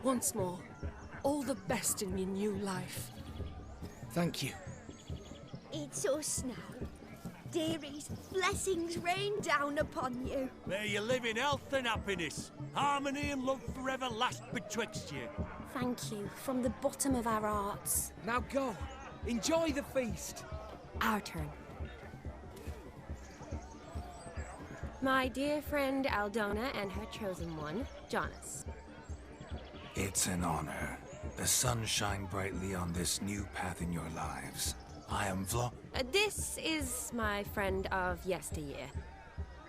Once more, all the best in your new life. Thank you. It's us now. Dearies, blessings rain down upon you. May you live in health and happiness. Harmony and love forever last betwixt you. Thank you, from the bottom of our hearts. Now go. Enjoy the feast. Our turn. My dear friend Aldona and her chosen one, Jonas. It's an honor. The sun shine brightly on this new path in your lives. I am This is my friend of yesteryear,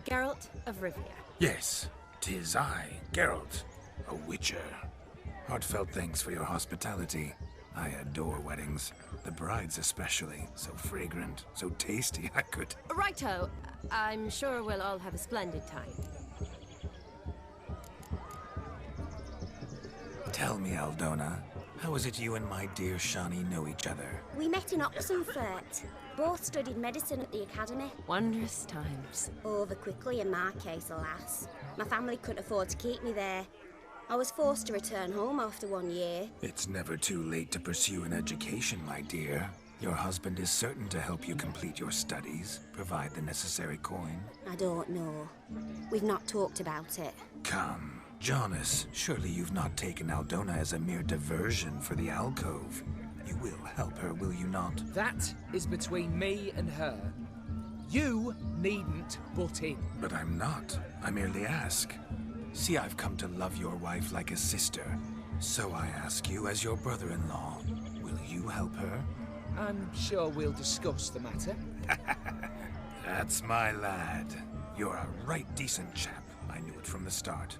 Geralt of Rivia. Yes, 'tis I, Geralt, a witcher. Heartfelt thanks for your hospitality. I adore weddings. The brides especially. So fragrant, so tasty, I could... Righto. I'm sure we'll all have a splendid time. Tell me, Aldona, how is it you and my dear Shani know each other? We met in Oxenfurt. Both studied medicine at the academy. Wondrous times. Over quickly in my case, alas. My family couldn't afford to keep me there. I was forced to return home after 1 year. It's never too late to pursue an education, my dear. Your husband is certain to help you complete your studies, provide the necessary coin. I don't know. We've not talked about it. Come, Jonas, surely you've not taken Aldona as a mere diversion for the alcove. You will help her, will you not? That is between me and her. You needn't butt in. But I'm not. I merely ask. See, I've come to love your wife like a sister. So I ask you, as your brother-in-law, will you help her? I'm sure we'll discuss the matter. That's my lad. You're a right decent chap. I knew it from the start.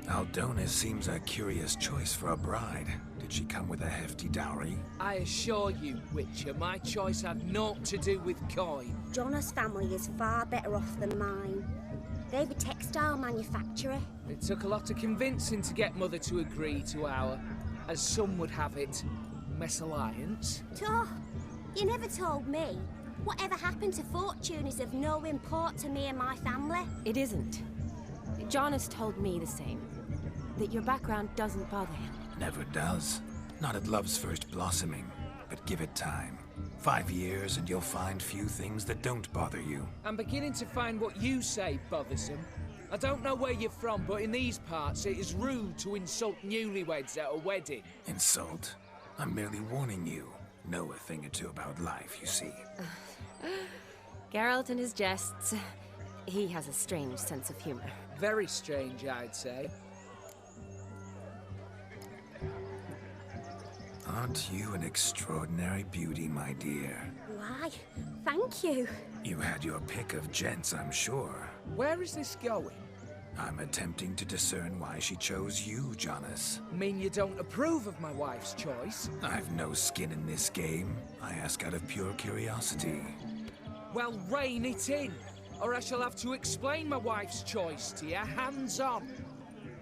Aldona seems a curious choice for a bride. Did she come with a hefty dowry? I assure you, Witcher, my choice had naught to do with coin. Jonas' family is far better off than mine. They're a textile manufacturer. It took a lot of convincing to get Mother to agree to our, as some would have it, mesalliance. Oh, you never told me. Whatever happened to fortune is of no import to me and my family. It isn't. Jonas told me the same. That your background doesn't bother him. Never does. Not at love's first blossoming. But give it time. 5 years and you'll find few things that don't bother you. I'm beginning to find what you say bothersome. I don't know where you're from, but in these parts it is rude to insult newlyweds at a wedding. Insult? I'm merely warning you. Know a thing or two about life, you see. Geralt and his jests. He has a strange sense of humor. Very strange, I'd say. Aren't you an extraordinary beauty, my dear? Why, thank you. You had your pick of gents, I'm sure. Where is this going? I'm attempting to discern why she chose you, Jonas. Mean you don't approve of my wife's choice? I've no skin in this game. I ask out of pure curiosity. Well, rein it in, or I shall have to explain my wife's choice to you hands-on.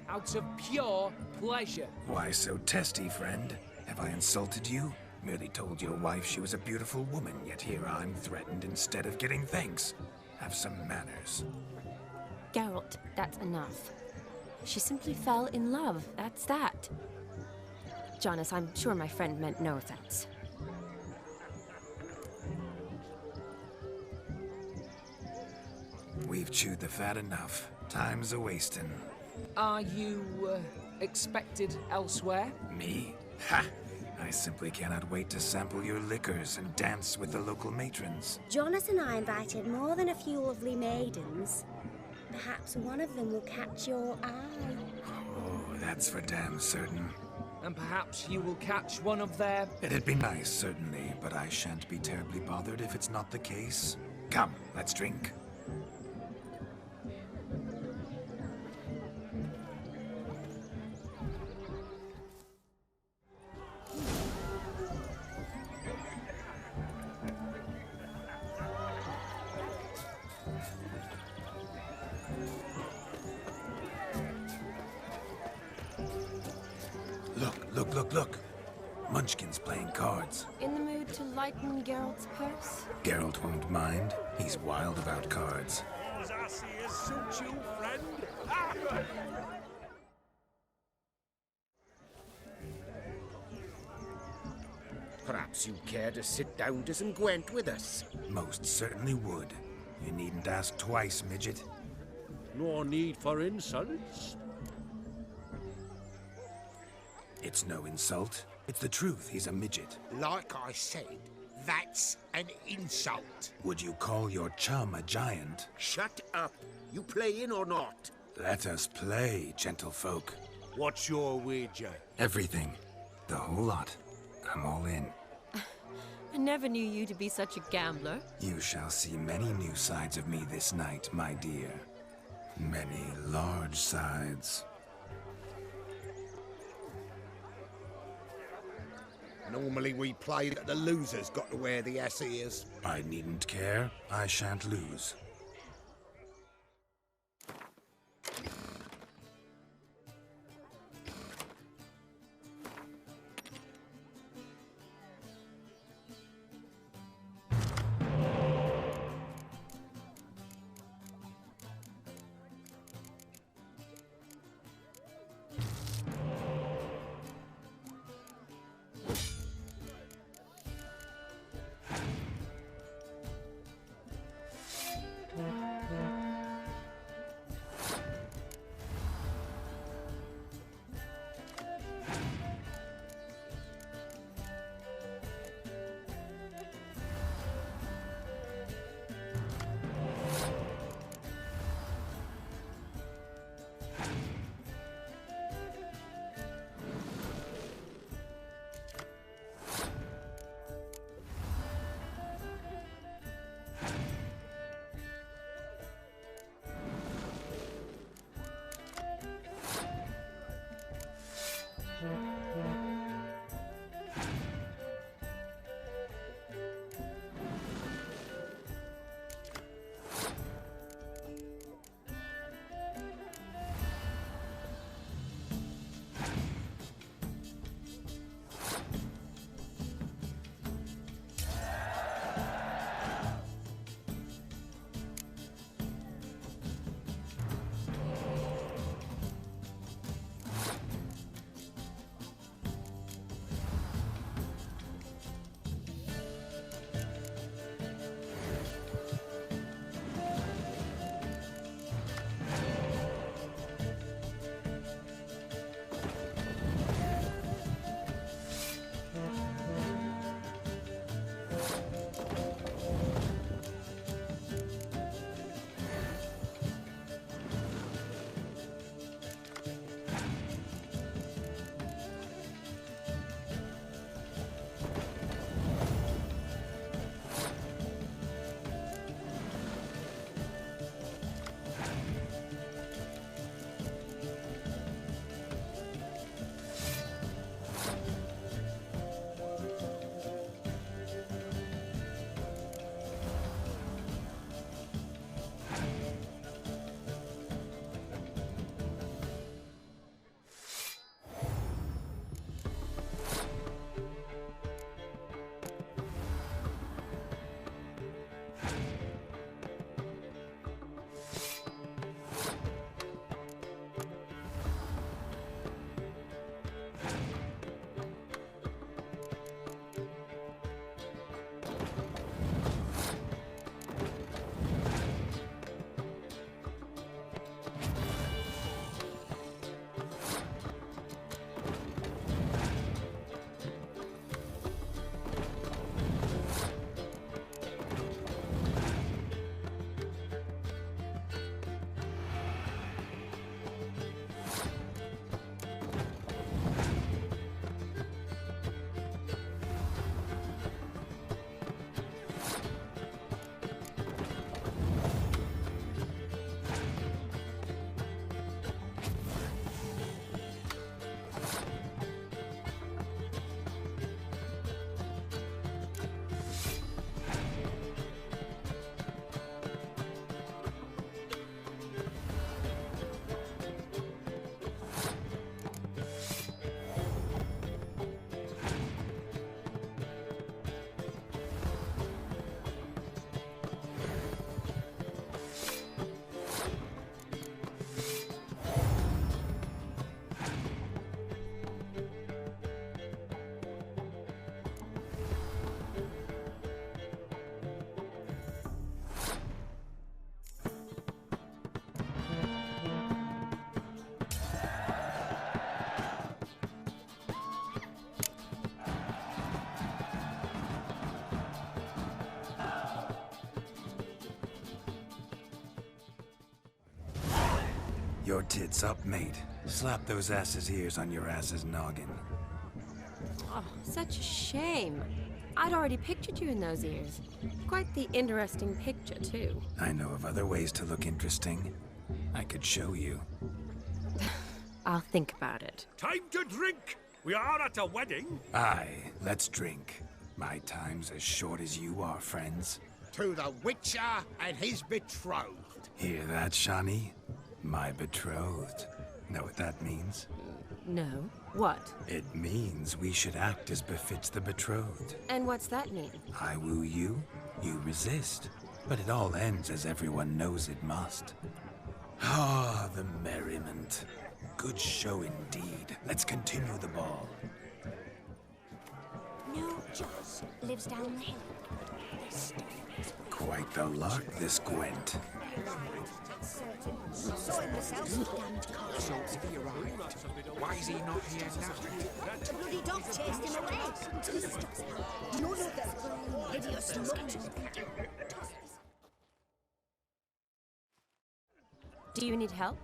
Out of pure pleasure. Why so testy, friend? Have I insulted you? Merely told your wife she was a beautiful woman, yet here I'm threatened instead of getting thanks. Have some manners. Geralt, that's enough. She simply fell in love, that's that. Jonas, I'm sure my friend meant no offense. We've chewed the fat enough. Time's a-wasting. Are you, expected elsewhere? Me? Ha! I simply cannot wait to sample your liquors and dance with the local matrons. Jonas and I invited more than a few lovely maidens. Perhaps one of them will catch your eye. Oh, that's for damn certain. And perhaps you will catch one of their... It'd be nice, certainly, but I shan't be terribly bothered if it's not the case. Come, let's drink. Look. Munchkins playing cards. In the mood to lighten Geralt's purse? Geralt won't mind. He's wild about cards. As I see as suit you, friend. Perhaps you'd care to sit down to some Gwent with us. Most certainly would. You needn't ask twice, midget. No need for insults. It's no insult. It's the truth. He's a midget. Like I said, that's an insult. Would you call your chum a giant? Shut up. You playing or not? Let us play, gentlefolk. What's your wager? Everything. The whole lot. I'm all in. I never knew you to be such a gambler. You shall see many new sides of me this night, my dear. Many large sides. Normally we play that the loser's got to wear the ass ears. I needn't care. I shan't lose. Your tits up, mate. Slap those asses' ears on your ass's noggin. Oh, such a shame. I'd already pictured you in those ears. Quite the interesting picture, too. I know of other ways to look interesting. I could show you. I'll think about it. Time to drink! We are at a wedding. Aye, let's drink. My time's as short as you are, friends. To the Witcher and his betrothed. Hear that, Shani? My betrothed. Know what that means? No. What? It means we should act as befits the betrothed. And what's that mean? I woo you, you resist. But it all ends as everyone knows it must. Ah, the merriment. Good show indeed. Let's continue the ball. No, Joss lives down the hill. This stuff is Quite the luck, this Gwent. so in the cells of damned cock. Why is he not here now? The bloody dog chased him away. None of them hideous looking. Do you need help?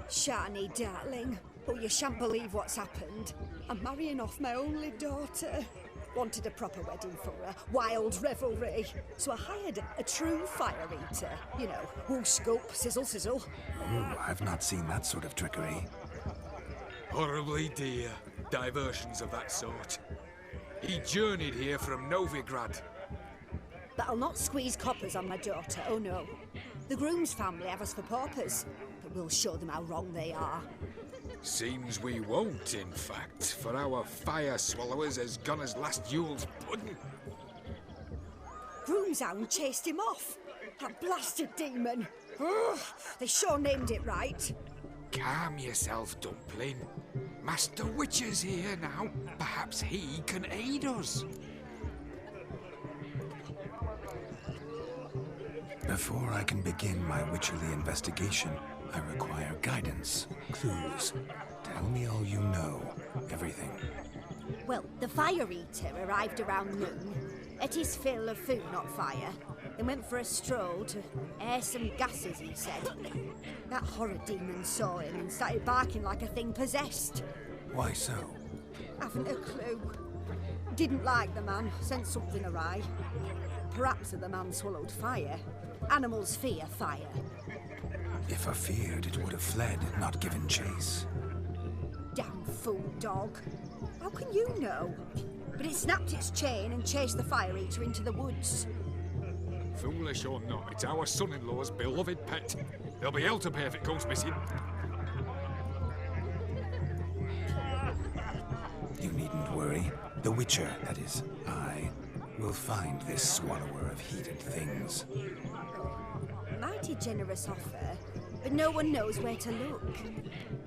Shani, darling. Oh, you shan't believe what's happened. I'm marrying off my only daughter. Wanted a proper wedding for her, wild revelry. So I hired a true fire eater. You know, whoosh, scoop, sizzle, sizzle. Ooh, I've not seen that sort of trickery. Horribly dear diversions of that sort. He journeyed here from Novigrad. But I'll not squeeze coppers on my daughter, oh no. The groom's family have us for paupers, but we'll show them how wrong they are. Seems we won't, in fact, for our fire swallowers has gone as last Yule's pudding. Groom's hound chased him off. That blasted demon. Ugh, they sure named it right. Calm yourself, Dumpling. Master Witcher's here now. Perhaps he can aid us. Before I can begin my witcherly investigation, I require guidance, clues. Tell me all you know, everything. Well, the fire eater arrived around noon. Ate his fill of food, not fire. Then went for a stroll to air some gases, he said. That horrid demon saw him and started barking like a thing possessed. Why so? Haven't a clue. Didn't like the man, sent something awry. Perhaps the man swallowed fire. Animals fear fire. If I feared, it would have fled, not given chase. Damn fool dog. How can you know? But it snapped its chain and chased the fire eater into the woods. Foolish or not, it's our son-in-law's beloved pet. There'll be hell to pay if it goes missing. You needn't worry. The Witcher, that is, I, will find this swallower of heated things. Mighty generous offer, but no one knows where to look.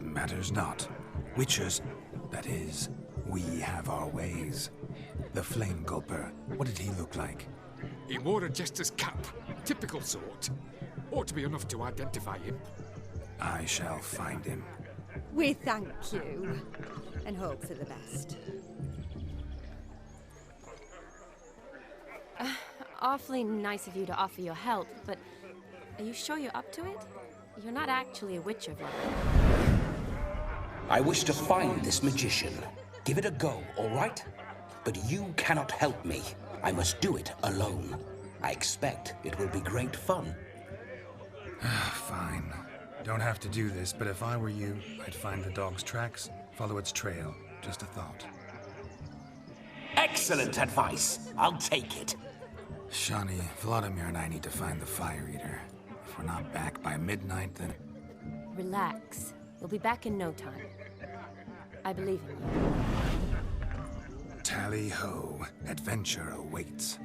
Matters not. Witchers, that is, we have our ways. The Flame Gulper, what did he look like? He wore a jester's cap, typical sort. Ought to be enough to identify him. I shall find him. We thank you, and hope for the best. Awfully nice of you to offer your help, but are you sure you're up to it? You're not actually a witcher, brother. I wish to find this magician. Give it a go, all right? But you cannot help me. I must do it alone. I expect it will be great fun. Fine. Don't have to do this, but if I were you, I'd find the dog's tracks, follow its trail. Just a thought. Excellent advice. I'll take it. Shani, Vladimir and I need to find the Fire Eater. If we're not back by midnight, then... Relax. We'll be back in no time. I believe in you. Tally-ho. Adventure awaits.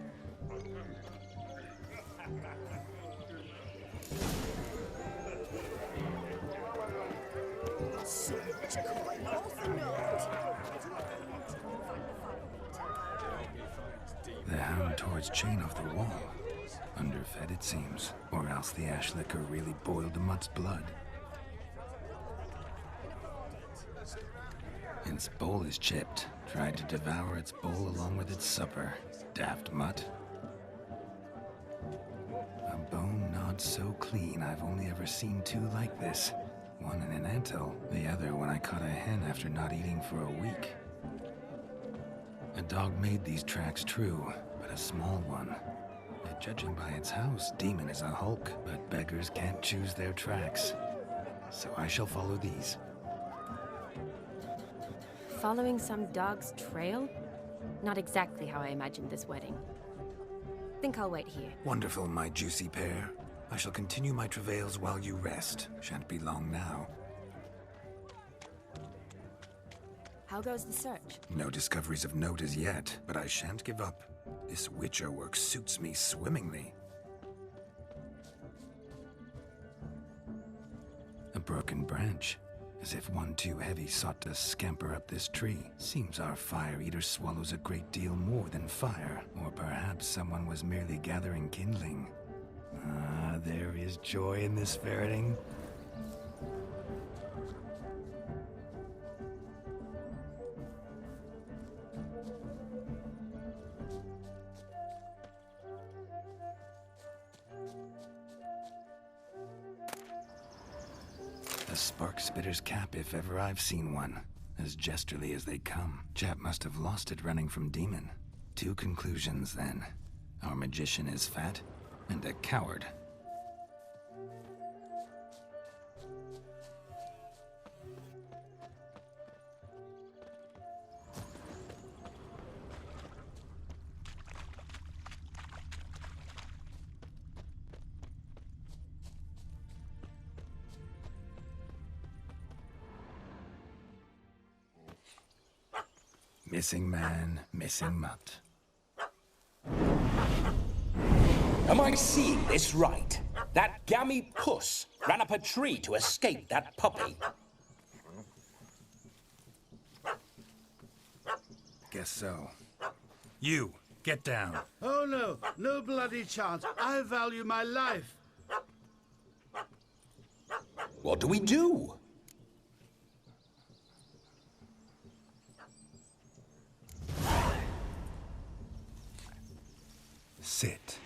So much coin off the note. The hound tore its chain off the wall. Underfed, it seems. Or else the ash liquor really boiled the mutt's blood. Its bowl is chipped. Tried to devour its bowl along with its supper. Daft mutt. A bone not rod so clean I've only ever seen two like this. One in an anthill, the other when I caught a hen after not eating for a week. A dog made these tracks true, but a small one. Judging by its house, Demon is a hulk, but beggars can't choose their tracks. So I shall follow these. Following some dog's trail? Not exactly how I imagined this wedding. Think I'll wait here. Wonderful, my juicy pair. I shall continue my travails while you rest. Shan't be long now. How goes the search? No discoveries of note as yet, but I shan't give up. This Witcher work suits me swimmingly. A broken branch, as if one too heavy sought to scamper up this tree. Seems our fire eater swallows a great deal more than fire, or perhaps someone was merely gathering kindling. Ah, there is joy in this ferreting. A spark spitter's cap if ever I've seen one. As jesterly as they come. Chap must have lost it running from Demon. Two conclusions then. Our magician is fat, and a coward. Missing man, missing mutt. Am I seeing this right? That gammy puss ran up a tree to escape that puppy. Guess so. You, get down. Oh no, no bloody chance. I value my life. What do we do? Sit.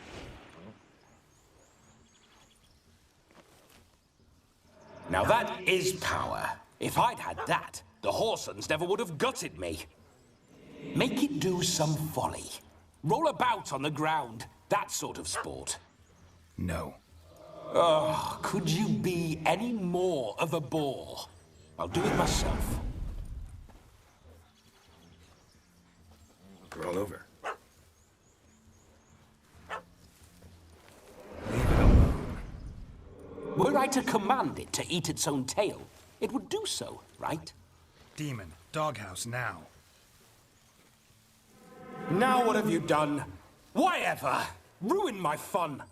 Now that is power. If I'd had that, the Horsons never would have gutted me. Make it do some folly. Roll about on the ground. That sort of sport. No. Oh, could you be any more of a bore? I'll do it myself. Roll over. Were I to command it to eat its own tail, it would do so, right? Demon, doghouse now. Now what have you done? Why ever? Ruin my fun.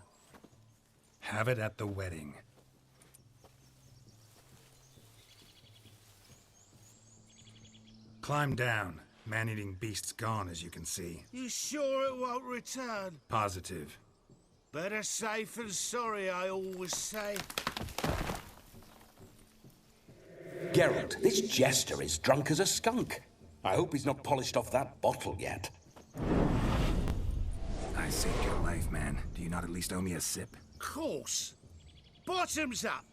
Have it at the wedding. Climb down. Man-eating beast's gone, as you can see. You sure it won't return? Positive. Better safe than sorry, I always say. Geralt, this jester is drunk as a skunk. I hope he's not polished off that bottle yet. I saved your life, man. Do you not at least owe me a sip? Course. Bottoms up.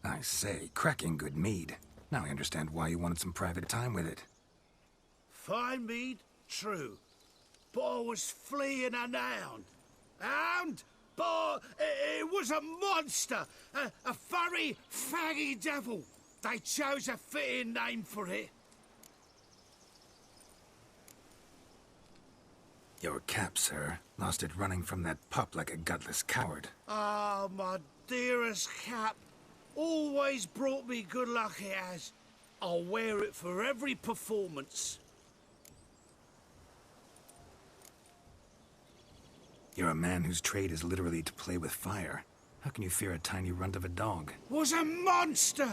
I say, cracking good mead. Now I understand why you wanted some private time with it. Fine mead, true. But I was fleeing an hound. Hound? But it was a monster. A furry, faggy devil. They chose a fitting name for it. Your cap, sir. Lost it running from that pup like a gutless coward. Ah, my dearest cap. Always brought me good luck it has. I'll wear it for every performance. You're a man whose trade is literally to play with fire. How can you fear a tiny runt of a dog? Was a monster!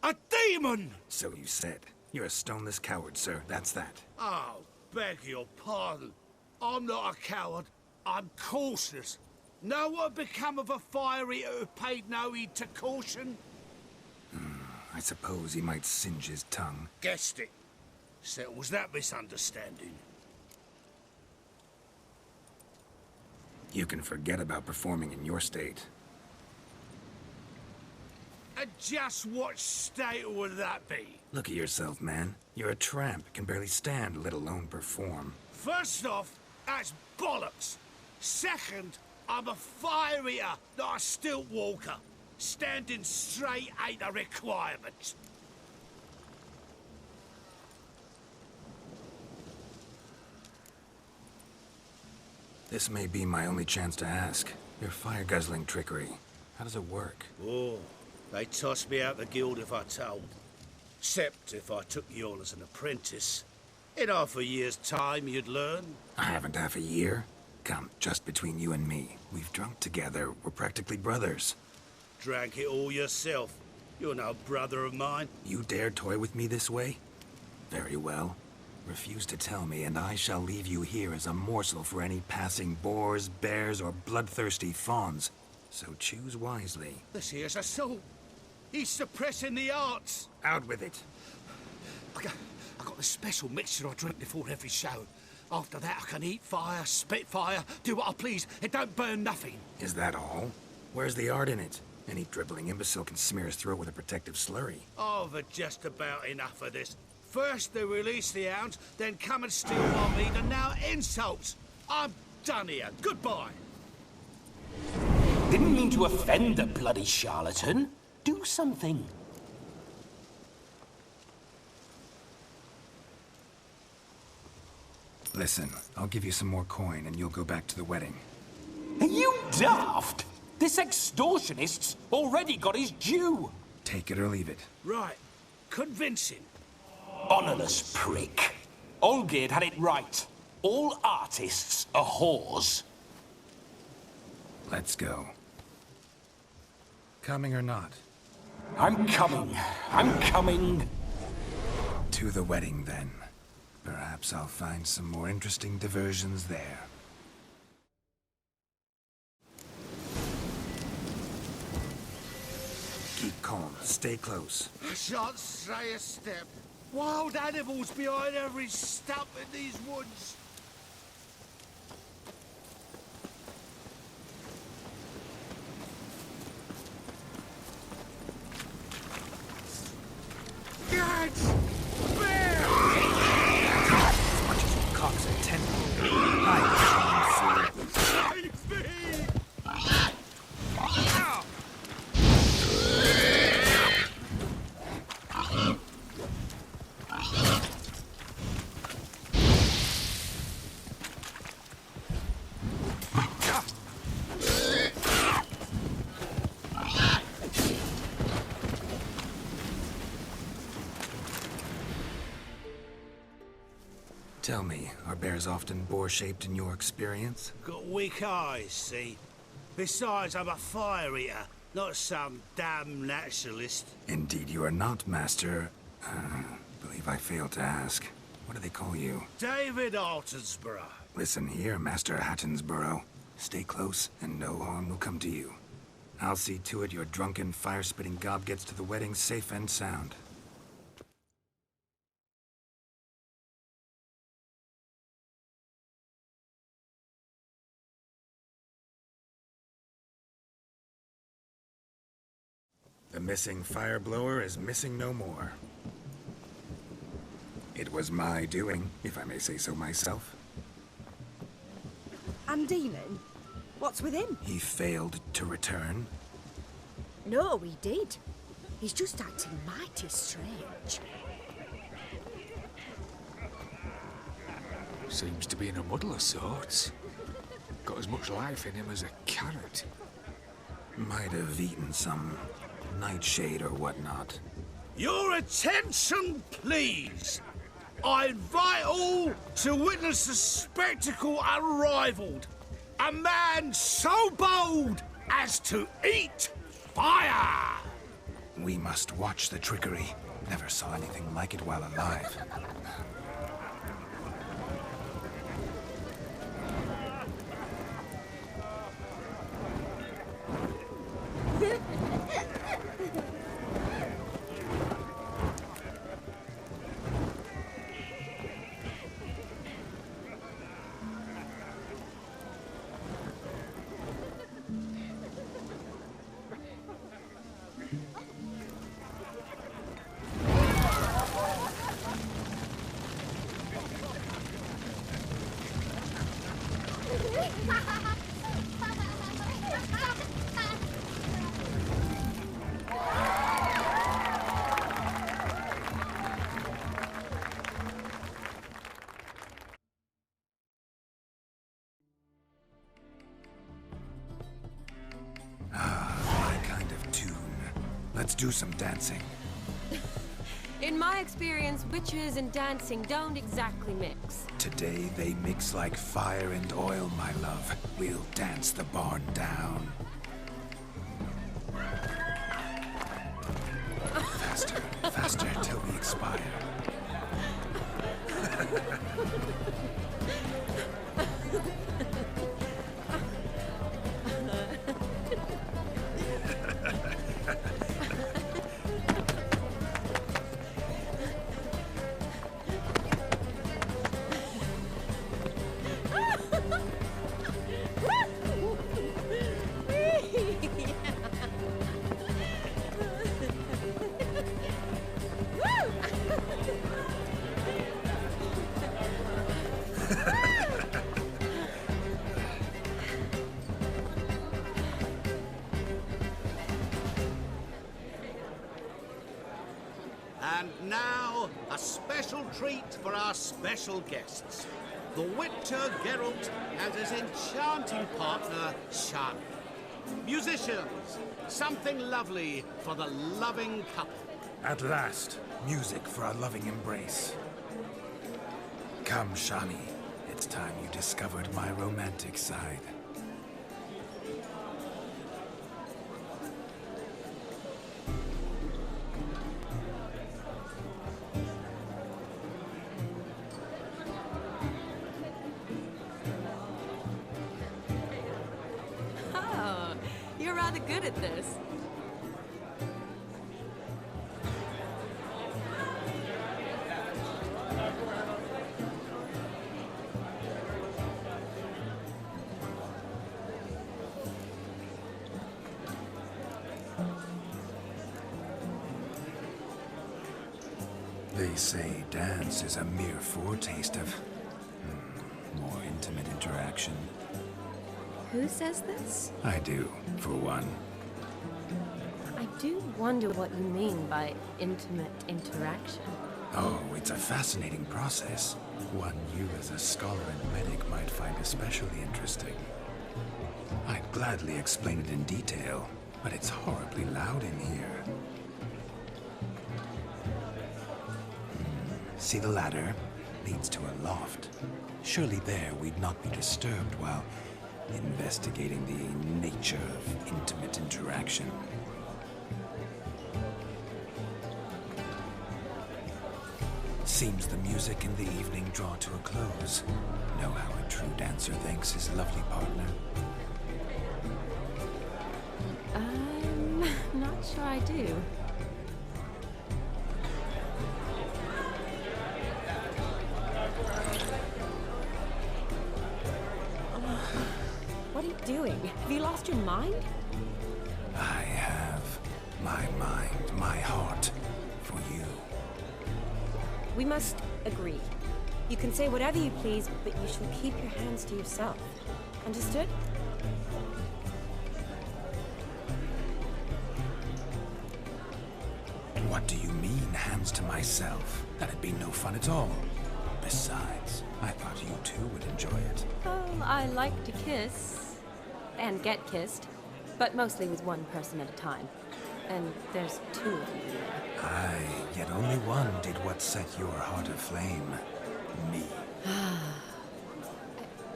A demon! So you said. You're a stoneless coward, sir. That's that. Oh, beg your pardon. I'm not a coward. I'm cautious. Know what become of a fire eater who paid no heed to caution? I suppose he might singe his tongue. Guessed it. Settles that misunderstanding. You can forget about performing in your state. And just what state would that be? Look at yourself, man. You're a tramp, can barely stand, let alone perform. First off, that's bollocks. Second, I'm a fire eater, not a stilt walker. Standing straight ain't a requirement. This may be my only chance to ask. Your fire-guzzling trickery, how does it work? Oh, they tossed me out the guild if I told. Except if I took you on as an apprentice. In half a year's time, you'd learn. I haven't half a year. Come, just between you and me. We've drunk together. We're practically brothers. Drank it all yourself. You're no brother of mine. You dare toy with me this way? Very well. Refuse to tell me, and I shall leave you here as a morsel for any passing boars, bears, or bloodthirsty fawns. So choose wisely. This here's assault. He's suppressing the arts. Out with it. I got the special mixture I drink before every show. After that, I can eat fire, spit fire, do what I please. It don't burn nothing. Is that all? Where's the art in it? Any dribbling imbecile can smear his throat with a protective slurry. I've had just about enough of this. First they release the hounds, then come and steal my meat, and now insults. I'm done here. Goodbye. Didn't mean to offend the bloody charlatan. Do something. Listen, I'll give you some more coin and you'll go back to the wedding. Are you daft? This extortionist's already got his due. Take it or leave it. Right. Convincing. Honourless prick. Olgierd had it right. All artists are whores. Let's go. Coming or not? I'm coming. I'm coming. To the wedding, then. Perhaps I'll find some more interesting diversions there. Keep calm. Stay close. I shan't stray a step. Wild animals behind every stump in these woods. Gads! Bear! As much as your cocks are tender. Hide, Save me! Ow! Tell me, are bears often boar-shaped in your experience? Got weak eyes, see? Besides, I'm a fire eater, not some damn naturalist. Indeed you are not, Master. Believe I failed to ask. What do they call you? David Altonsborough. Listen here, Master Hattonsborough. Stay close, and no harm will come to you. I'll see to it your drunken, fire-spitting gob gets to the wedding safe and sound. The missing fire blower is missing no more. It was my doing, if I may say so myself. And Demon? What's with him? He failed to return. No, he did. He's just acting mighty strange. Seems to be in a muddle of sorts. Got as much life in him as a carrot. Might have eaten some nightshade or whatnot. Your attention, please. I invite all to witness a spectacle unrivaled. A man so bold as to eat fire! We must watch the trickery. Never saw anything like it while alive. do some dancing. In my experience, witches and dancing don't exactly mix. Today they mix like fire and oil, my love. We'll dance the barn down. Faster, faster, till we expire. And now, a special treat for our special guests. The Witcher Geralt and his enchanting partner, Shani. Musicians, something lovely for the loving couple. At last, music for our loving embrace. Come, Shani. It's time you discovered my romantic side. Oh, you're rather good at this. They say dance is a mere foretaste of more intimate interaction. Who says this? I do, for one. I do wonder what you mean by intimate interaction. Oh, it's a fascinating process. One you as a scholar and medic might find especially interesting. I'd gladly explain it in detail, but it's horribly loud in here. See the ladder? Leads to a loft. Surely there we'd not be disturbed while investigating the nature of intimate interaction. Seems the music and the evening draw to a close. Know how a true dancer thanks his lovely partner? I'm not sure I do. What are you doing? Have you lost your mind? I have my mind, my heart for you. We must agree. You can say whatever you please, but you shall keep your hands to yourself. Understood? What do you mean, hands to myself? That'd be no fun at all. Besides, I thought you two would enjoy it. Oh, I like to kiss. And get kissed. But mostly with one person at a time. And there's two of you. Aye, yet only one did what set your heart aflame. Me.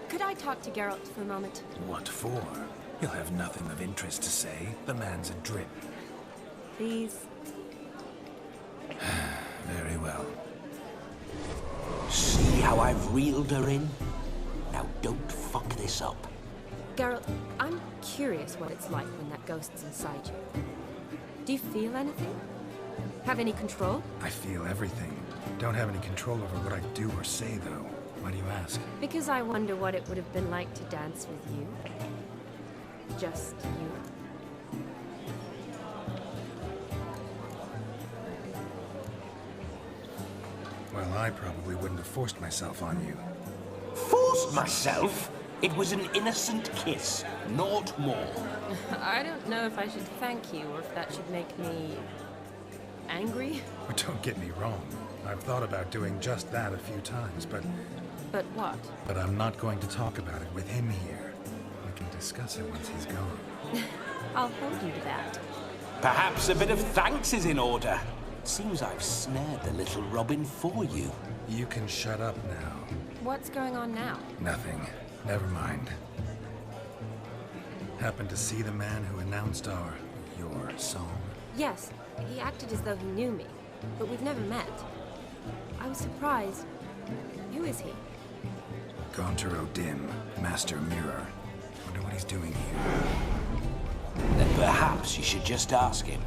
Could I talk to Geralt for a moment? What for? He'll have nothing of interest to say. The man's adrip. Please. Very well. See how I've reeled her in? Now don't fuck this up. Geralt, I'm curious what it's like when that ghost's inside you. Do you feel anything? Have any control? I feel everything. Don't have any control over what I do or say, though. Why do you ask? Because I wonder what it would have been like to dance with you. Just you. Well, I probably wouldn't have forced myself on you. Forced myself? It was an innocent kiss, naught more. I don't know if I should thank you or if that should make me angry. But don't get me wrong. I've thought about doing just that a few times, but... But what? But I'm not going to talk about it with him here. We can discuss it once he's gone. I'll hold you to that. Perhaps a bit of thanks is in order. Seems I've snared the little Robin for you. You can shut up now. What's going on now? Nothing. Never mind. Happened to see the man who announced your song? Yes, he acted as though he knew me, but we've never met. I was surprised. Who is he? Gaunter O'Dim, Master Mirror. Wonder what he's doing here. Then perhaps you should just ask him.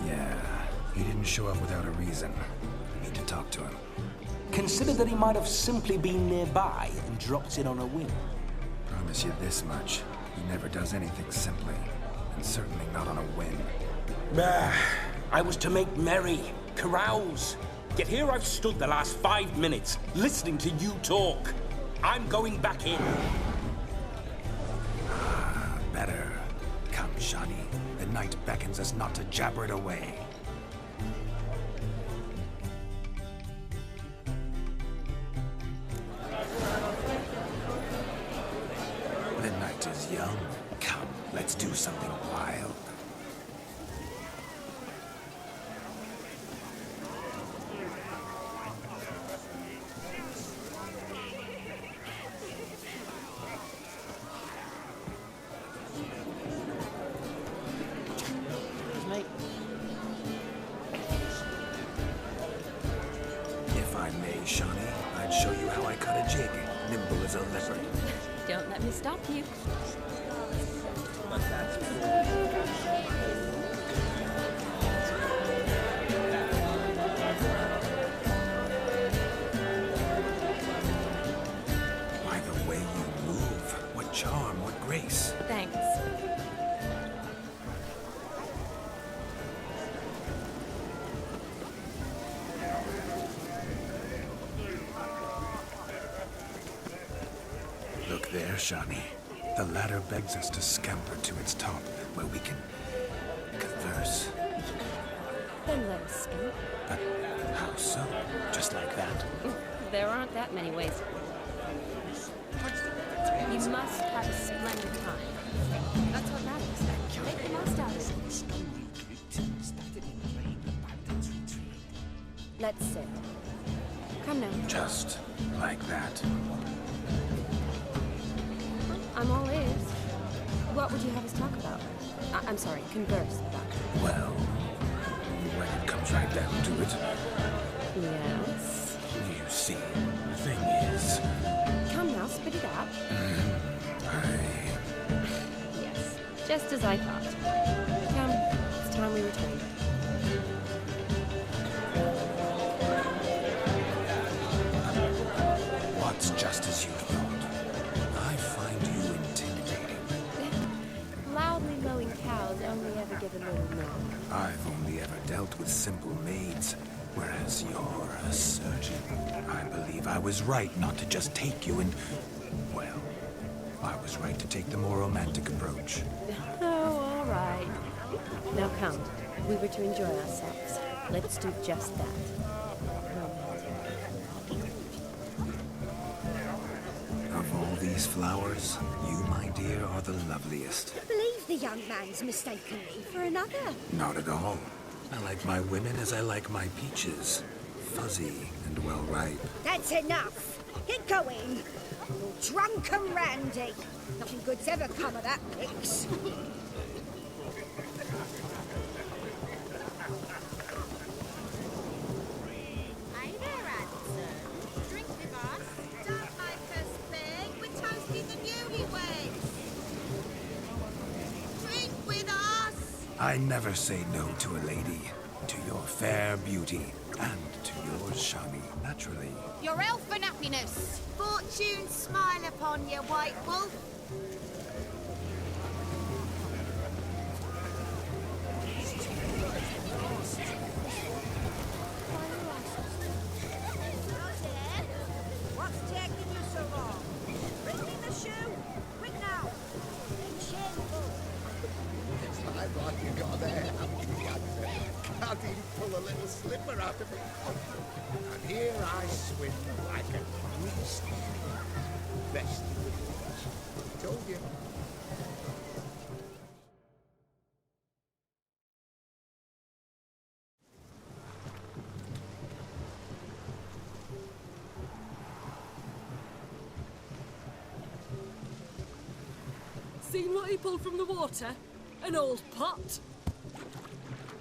Yeah, he didn't show up without a reason. I need to talk to him. Consider that he might have simply been nearby and dropped in on a whim. Promise you this much. He never does anything simply, and certainly not on a whim. I was to make merry, carouse. Yet here I've stood the last 5 minutes, listening to you talk. I'm going back in. Better. Come, Shani. The night beckons us not to jabber it away. The night is young. Come, let's do something wild. If I may, Shani, I'd show you how I cut a jig, nimble as a leopard. Don't let me stop you. By the way you move, what charm, what grace. Thanks. Look there, Shani. The ladder begs us to scamper to its top, where we can converse. Then let us speak. But how so? Just like that? There aren't that many ways. You must have a splendid time. That's what matters. Make the most out of it. Let's sit. Come now. Just like that? I'm all ears. What would you have us talk about? I'm sorry, converse about. Well, when it comes right down to it. Yes? You see, the thing is... Come now, spit it out. Yes, just as I thought. Come, it's time we returned. What's just as you thought? I find you intimidating. Loudly lowing cows only ever give a little milk. I've only ever dealt with simple maids, whereas you're a surgeon. I believe I was right not to just take you and... Well, I was right to take the more romantic approach. Oh, all right. Now come, we were to enjoy ourselves. Let's do just that. Of all these flowers, you, my dear, are the loveliest. I believe the young man's mistaken me for another. Not at all. I like my women as I like my peaches. Fuzzy and well ripe. That's enough. Get going. You're drunk and randy. Nothing good's ever come of that mix. Hey there, Anderson. Drink with us. Don't make us beg. We're toasting the newlyweds. Drink with us. I never say no to a lady. To your fair beauty. And to yours, Shani, naturally. Your elfin happiness. Fortune smile upon you, White Wolf. What's taking you so long? Bring me the shoe. Quick now. Shameful. It's like what you got there, haven't you, Gansett? Can't even pull a little slipper out of it. And here I swim like a greased best in the village. Told you. Seen what he pulled from the water? An old pot.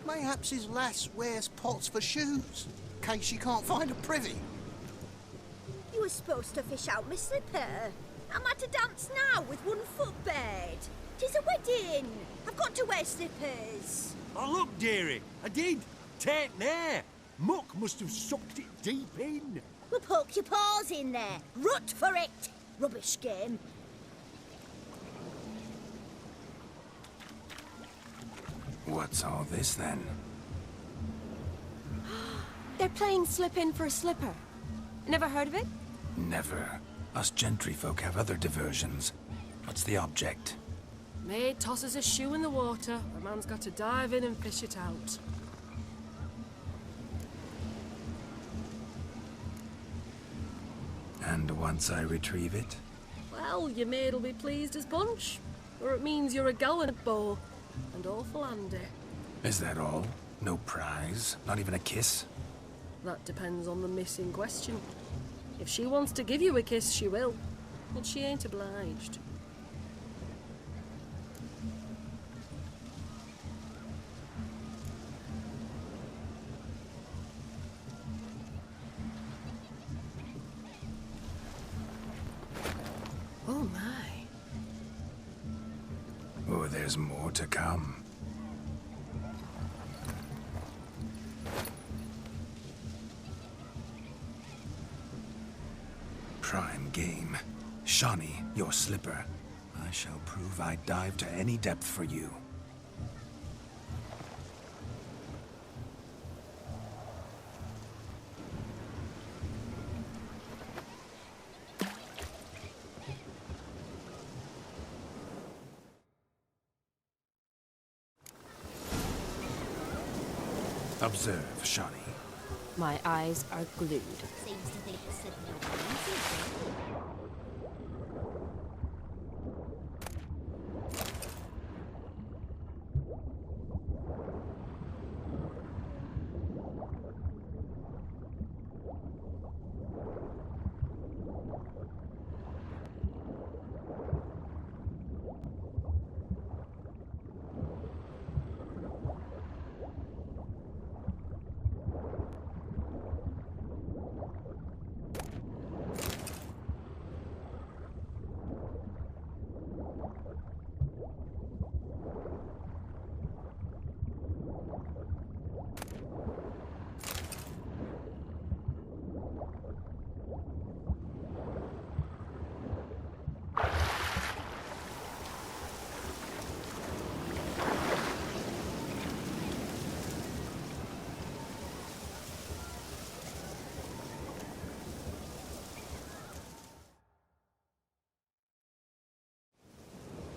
Mayhaps his lass wears pots for shoes, in case she can't find a privy. You were supposed to fish out my slipper. Am I to dance now with one foot bared? 'Tis a wedding. I've got to wear slippers. Oh, look, dearie, I did. Take there. Muck must have sucked it deep in. Well, poke your paws in there. Rut for it. Rubbish game. What's all this, then? They're playing slip in for a slipper. Never heard of it? Never. Us gentry folk have other diversions. What's the object? Maid tosses a shoe in the water. The man's got to dive in and fish it out. And once I retrieve it? Well, your maid'll be pleased as punch. Or it means you're a gallant beau. And awful handy. Is that all? No prize? Not even a kiss? That depends on the miss in question. If she wants to give you a kiss, she will. But she ain't obliged. Oh my. Oh, there's more to come. Prime game. Shawnee, your slipper. I shall prove I dive to any depth for you. Observe, Shawnee. My eyes are glued. Seems to think the slipper will be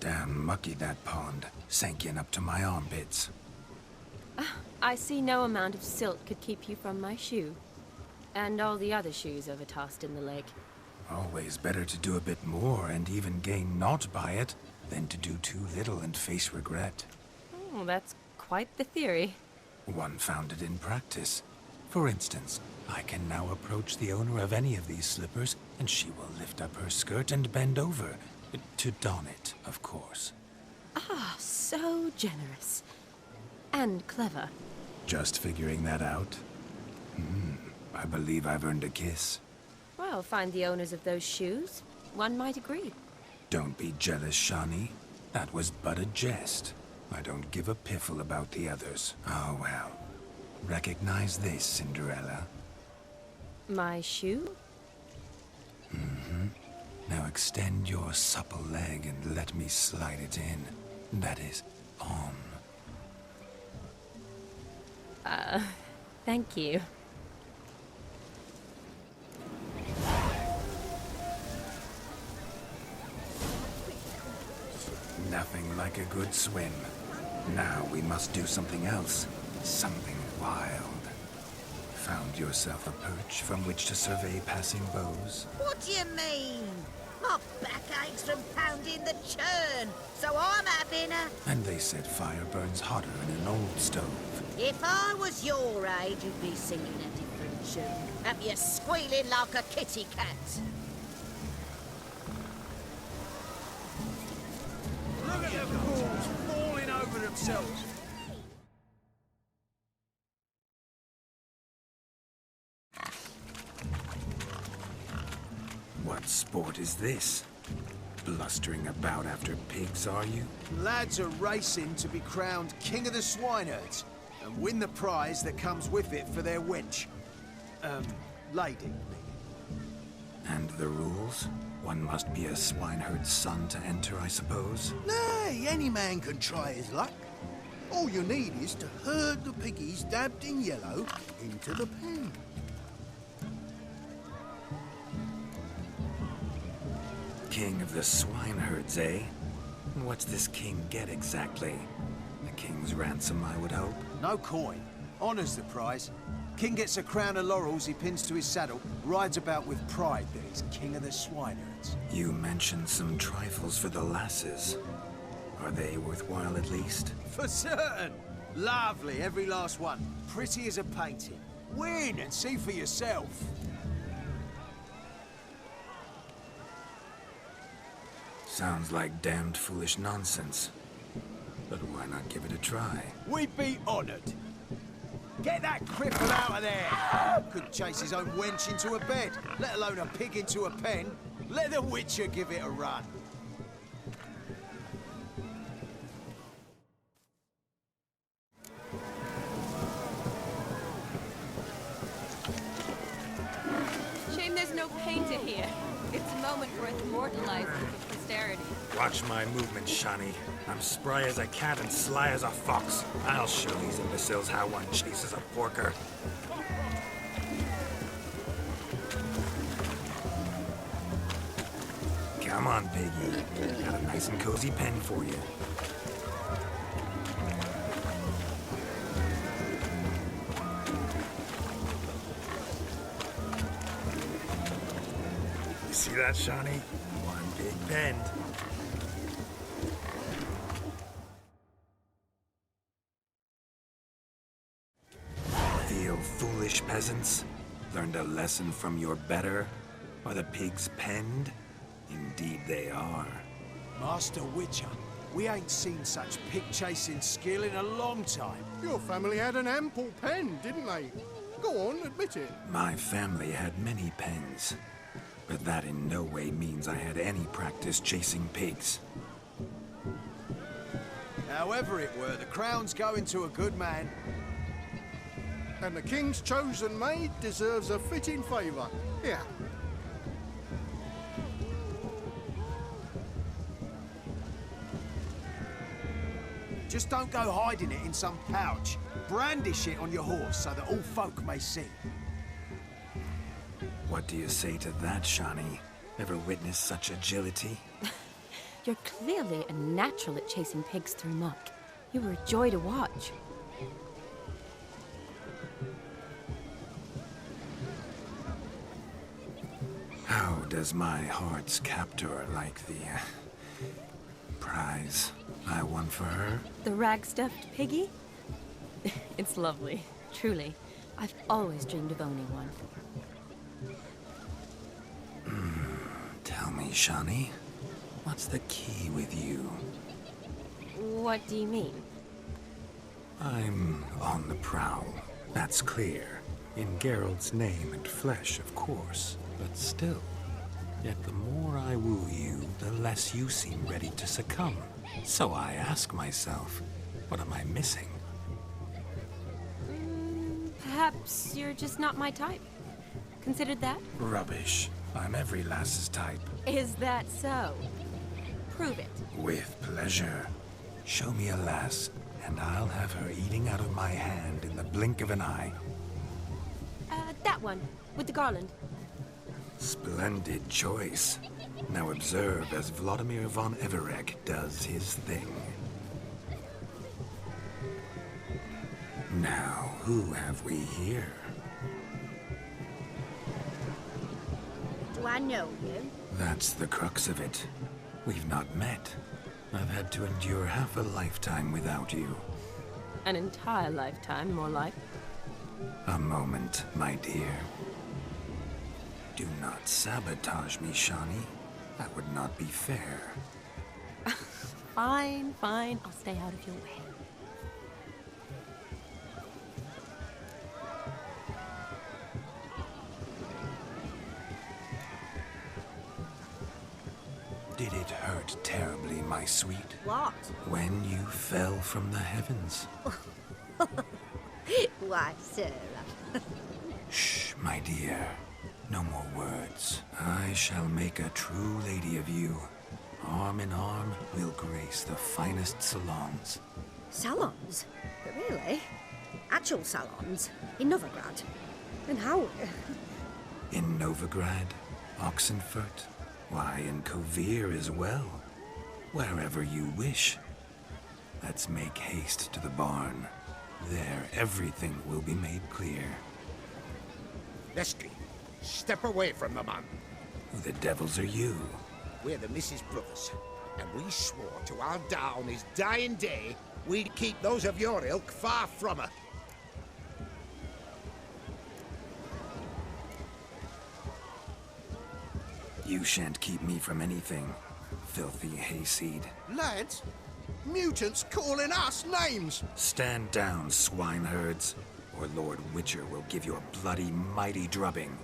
Damn mucky, that pond. Sank in up to my armpits. I see no amount of silt could keep you from my shoe. And all the other shoes overtossed in the lake. Always better to do a bit more and even gain naught by it than to do too little and face regret. Oh, that's quite the theory. One founded in practice. For instance, I can now approach the owner of any of these slippers, and she will lift up her skirt and bend over. To don it, of course. Ah, so generous. And clever. Just figuring that out? I believe I've earned a kiss. Well, find the owners of those shoes. One might agree. Don't be jealous, Shawnee. That was but a jest. I don't give a piffle about the others. Oh, well. Recognize this, Cinderella. My shoe? Now extend your supple leg and let me slide it in. That is, on. Thank you. Nothing like a good swim. Now we must do something else. Something wild. Found yourself a perch from which to survey passing bows? What do you mean? My back aches from pounding the churn, so I'm having a... And they said fire burns hotter in an old stove. If I was your age, you'd be singing a different tune. Have you squealing like a kitty cat? themselves. What sport is this? Blustering about after pigs, are you? Lads are racing to be crowned King of the Swineherds and win the prize that comes with it for their wench. Lady. And the rules? One must be a swineherd's son to enter, I suppose? Nay, any man can try his luck. All you need is to herd the piggies dabbed in yellow into the pen. King of the swineherds, eh? And what's this king get exactly? A king's ransom, I would hope. No coin. Honours the prize. King gets a crown of laurels he pins to his saddle, rides about with pride that he's king of the swineherds. You mentioned some trifles for the lasses. Are they worthwhile at least? For certain! Lovely, every last one. Pretty as a painting. Win and see for yourself. Sounds like damned foolish nonsense. But why not give it a try? We'd be honoured. Get that cripple out of there! Couldn't chase his own wench into a bed, let alone a pig into a pen. Let the Witcher give it a run. Shame there's no painter here. It's a moment for immortalizing for posterity. Watch my movement, Shani. I'm spry as a cat and sly as a fox. I'll show these imbeciles how one chases a porker. Come on, piggy. Got a nice and cozy pen for you. You see that, Shani? One big pen. Feel foolish, peasants? Learned a lesson from your better? Are the pigs penned? Indeed they are. Master Witcher, we ain't seen such pig-chasing skill in a long time. Your family had an ample pen, didn't they? Go on, admit it. My family had many pens, but that in no way means I had any practice chasing pigs. However it were, the crown's going to a good man. And the king's chosen maid deserves a fitting favour. Here. Just don't go hiding it in some pouch. Brandish it on your horse so that all folk may see. What do you say to that, Shani? Ever witnessed such agility? You're clearly a natural at chasing pigs through muck. You were a joy to watch. How does my heart's captor like the prize I won for her? The rag-stuffed piggy? It's lovely, truly. I've always dreamed of owning one. Tell me, Shani, what's the key with you? What do you mean? I'm on the prowl, that's clear. In Geralt's name and flesh, of course, but still. Yet the more I woo you, the less you seem ready to succumb. So I ask myself, what am I missing? Perhaps you're just not my type. Considered that? Rubbish. I'm every lass's type. Is that so? Prove it. With pleasure. Show me a lass, and I'll have her eating out of my hand in the blink of an eye. That one, with the garland. Splendid choice. Now observe as Vladimir von Everec does his thing. Now, who have we here? Do I know you? That's the crux of it. We've not met. I've had to endure half a lifetime without you. An entire lifetime, more like. A moment, my dear. Do not sabotage me, Shani. That would not be fair. Fine, fine. I'll stay out of your way. Did it hurt terribly, my sweet? What? When you fell from the heavens? Why, Sarah? Shh, my dear. No more words. I shall make a true lady of you. Arm in arm, we'll grace the finest salons. Salons? But really? Actual salons? In Novigrad? And how? In Novigrad, Oxenfurt, why, in Kovir as well. Wherever you wish. Let's make haste to the barn. There, everything will be made clear. Lesky, step away from the man. Who the devils are you? We're the Mrs. Brothers, and we swore to our Dad on his dying day we'd keep those of your ilk far from her. You shan't keep me from anything, filthy hayseed. Lads, mutants calling us names. Stand down, swineherds, or Lord Witcher will give you a bloody mighty drubbing.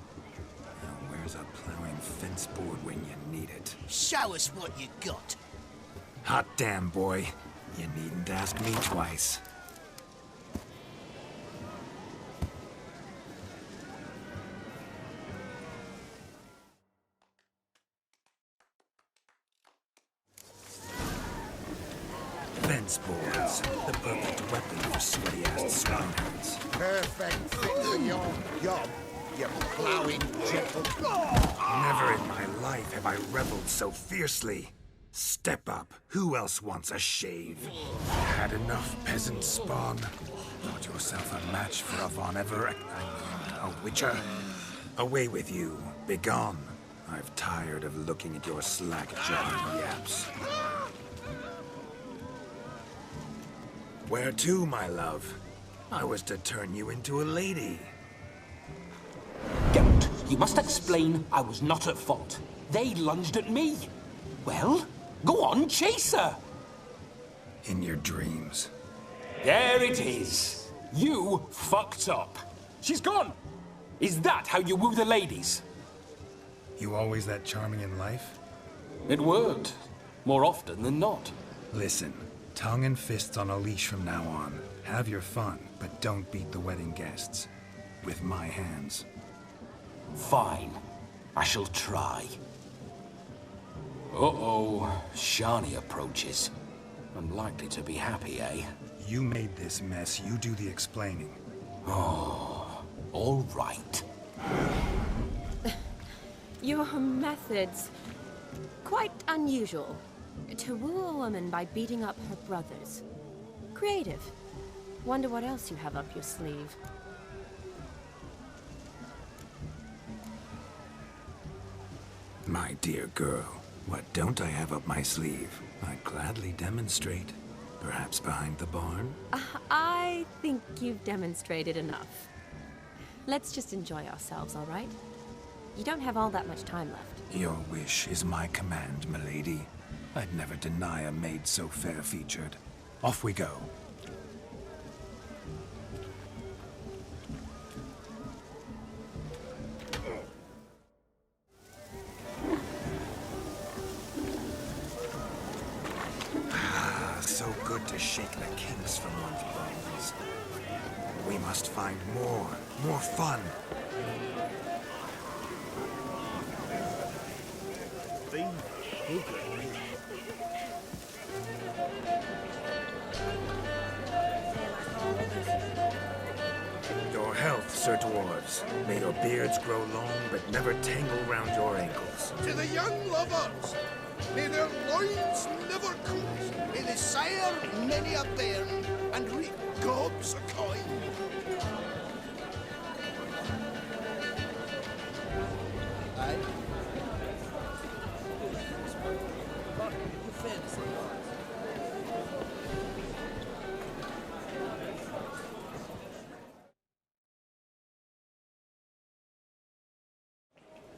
Now where's a plowing fence board when you need it? Show us what you got. Hot damn, boy. You needn't ask me twice. Fence boards, the perfect weapon for sweaty-ass swineherds. Perfect fit for your job, you ploughing gentle. Never in my life have I reveled so fiercely. Step up. Who else wants a shave? Had enough, peasant spawn? Thought yourself a match for a Von Everett? A Witcher? Away with you. Begone. I've tired of looking at your slack-jawed yaps. Where to, my love? I was to turn you into a lady. Geralt, you must explain I was not at fault. They lunged at me. Well, go on, chase her. In your dreams. There it is. You fucked up. She's gone. Is that how you woo the ladies? You always that charming in life? It worked. More often than not. Listen, tongue and fists on a leash from now on. Have your fun, but don't beat the wedding guests. With my hands. Fine. I shall try. Uh-oh. Shani approaches. Unlikely to be happy, eh? You made this mess. You do the explaining. Oh, all right. Your methods... quite unusual. To woo a woman by beating up her brothers. Creative. Wonder what else you have up your sleeve. My dear girl, what don't I have up my sleeve? I'd gladly demonstrate. Perhaps behind the barn? I think you've demonstrated enough. Let's just enjoy ourselves, all right? You don't have all that much time left. Your wish is my command, milady. I'd never deny a maid so fair-featured. Off we go. So good to shake the kinks from one's bones. We must find more fun. Your health, Sir Dwarves. May your beards grow long, but never tangle round your ankles. To the young lovers, may their loins never cool. May they sire many a bairn and reap gobs of coin.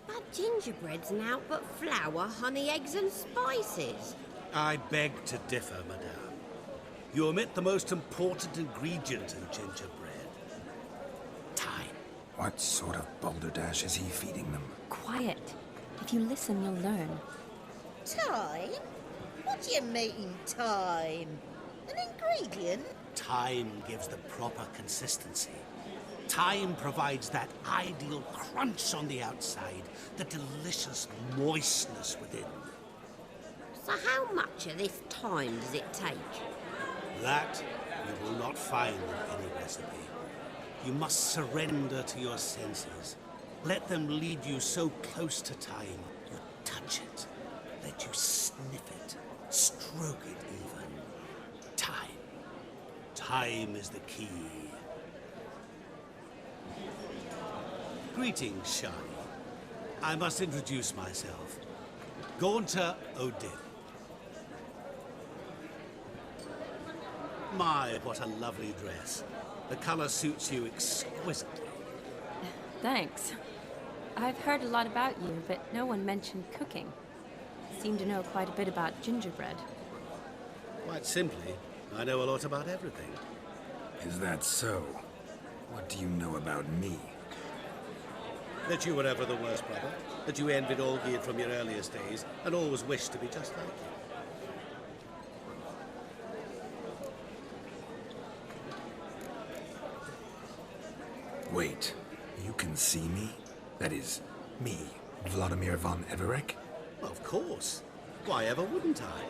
But gingerbread's naught but flour, honey, eggs and spices. I beg to differ, madame. You omit the most important ingredient in gingerbread. Time. What sort of balderdash is he feeding them? Quiet. If you listen, you'll learn. Time? What do you mean, time? An ingredient? Time gives the proper consistency. Time provides that ideal crunch on the outside, the delicious moistness within. So how much of this time does it take? That you will not find in any recipe. You must surrender to your senses. Let them lead you so close to time, you touch it. Let you sniff it, stroke it even. Time. Time is the key. Greetings, Shani. I must introduce myself. Gaunter Odin. My, what a lovely dress. The color suits you exquisitely. Thanks. I've heard a lot about you, but no one mentioned cooking. Seem to know quite a bit about gingerbread. Quite simply, I know a lot about everything. Is that so? What do you know about me? That you were ever the worst brother. That you envied Olgierd from your earliest days and always wished to be just like you. Wait, you can see me? That is, me, Vladimir von Everec? Of course. Why ever wouldn't I?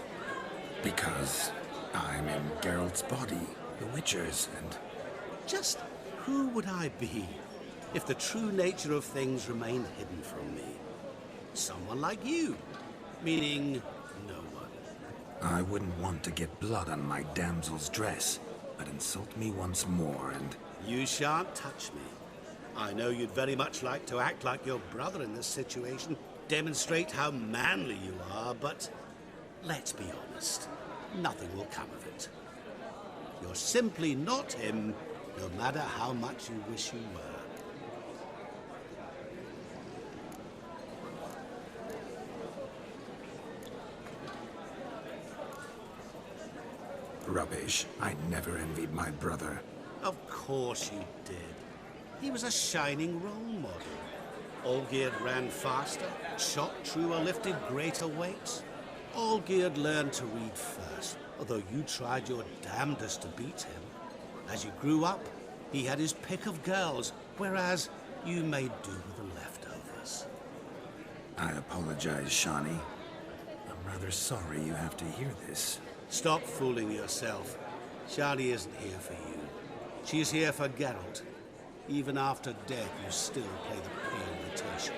Because I'm in Geralt's body, the Witcher's, and... Just who would I be if the true nature of things remained hidden from me? Someone like you. Meaning, no one. I wouldn't want to get blood on my damsel's dress, but insult me once more and... You shan't touch me. I know you'd very much like to act like your brother in this situation, demonstrate how manly you are, but let's be honest, nothing will come of it. You're simply not him, no matter how much you wish you were. Rubbish. I never envied my brother. Of course you did. He was a shining role model. Olgierd ran faster, shot truer, lifted greater weights. Olgierd learned to read first, although you tried your damnedest to beat him. As you grew up, he had his pick of girls, whereas you made do with the leftovers. I apologize, Shani. I'm rather sorry you have to hear this. Stop fooling yourself. Shani isn't here for you. She's here for Geralt. Even after death, you still play the pale imitation.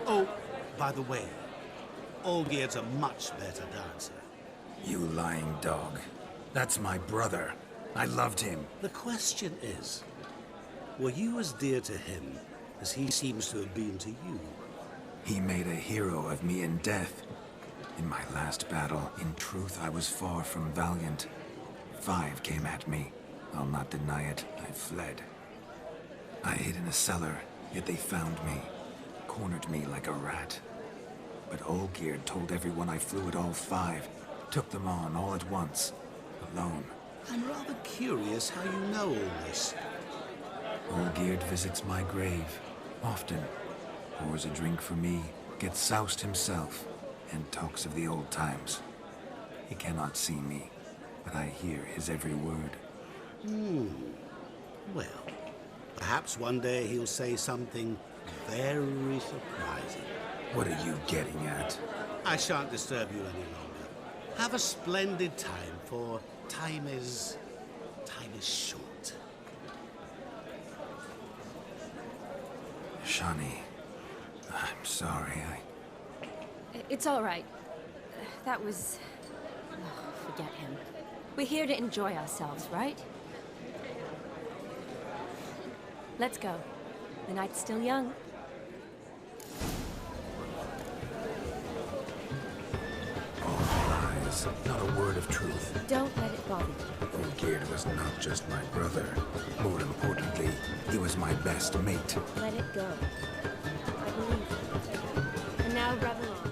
Oh, by the way, Olgierd's a much better dancer. You lying dog. That's my brother. I loved him. The question is, were you as dear to him as he seems to have been to you? He made a hero of me in death. In my last battle, in truth, I was far from valiant. 5 came at me. I'll not deny it. I fled. I hid in a cellar, yet they found me. Cornered me like a rat. But Olgierd told everyone I flew at all 5. Took them on all at once. Alone. I'm rather curious how you know all this. Olgierd visits my grave. Often. Pours a drink for me. Gets soused himself. And talks of the old times. He cannot see me. But I hear his every word. Well, perhaps one day he'll say something very surprising. What are you getting at? I shan't disturb you any longer. Have a splendid time, for time is short. Shani, I'm sorry, It's all right. That was... Oh, forget him. We're here to enjoy ourselves, right? Let's go. The night's still young. All lies, not a word of truth. Don't let it bother you. Olgierd was not just my brother. More importantly, he was my best mate. Let it go. I believe you. And now revel on.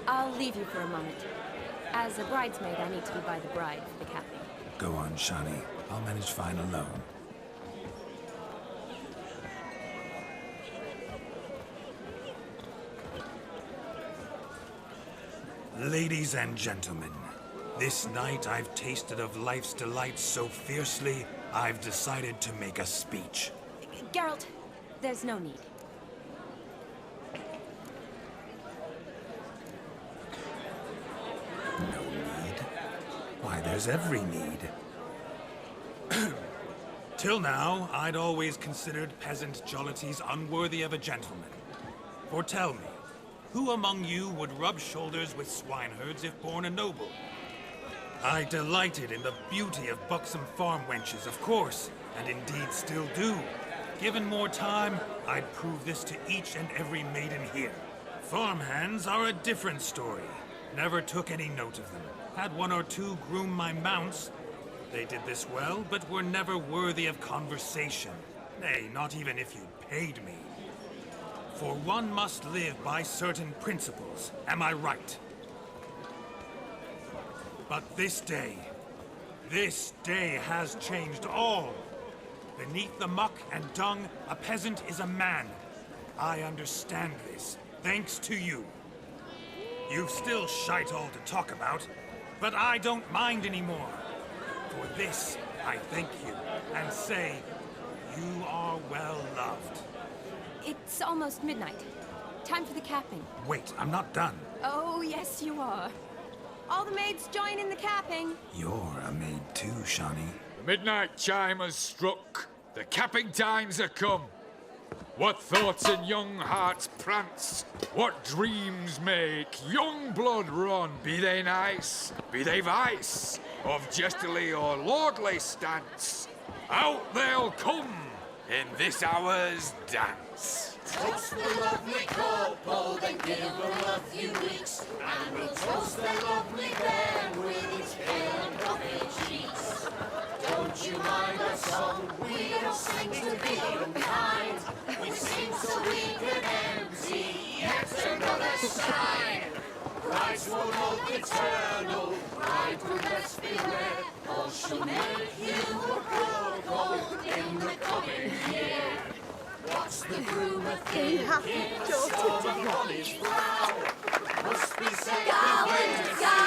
I'll leave you for a moment. As a bridesmaid, I need to be by the bride for the capping. Go on, Shani. I'll manage fine alone. Ladies and gentlemen, this night I've tasted of life's delights so fiercely, I've decided to make a speech. Geralt, there's no need. No need? Why, there's every need. Till now, I'd always considered peasant jollities unworthy of a gentleman. For tell me, who among you would rub shoulders with swineherds if born a noble? I delighted in the beauty of buxom farm wenches, of course, and indeed still do. Given more time, I'd prove this to each and every maiden here. Farmhands are a different story. Never took any note of them. Had one or two groom my mounts. They did this well, but were never worthy of conversation. Nay, not even if you'd paid me. For one must live by certain principles, am I right? But this day has changed all. Beneath the muck and dung, a peasant is a man. I understand this, thanks to you. You've still shite all to talk about, but I don't mind anymore. For this, I thank you, and say, you are well loved. It's almost midnight. Time for the capping. Wait, I'm not done. Oh, yes, you are. All the maids join in the capping. You're a maid too, Shani. The midnight chime has struck. The capping times are come. What thoughts in young hearts prance? What dreams make young blood run? Be they nice, be they vice, of jestily or lordly stance, out they'll come in this hour's dance. Toast the lovely couple, then give them a few weeks, and we'll toast the lovely bairn with its pale and puffy cheeks. Don't you mind our song? We don't sing to be behind. We sing so we can empty yet another sign. Brides will hold eternal, bride will best beware, or she'll make you a cuckold in the coming year. What's the groom a thinking? Storm on his brow. Must be said.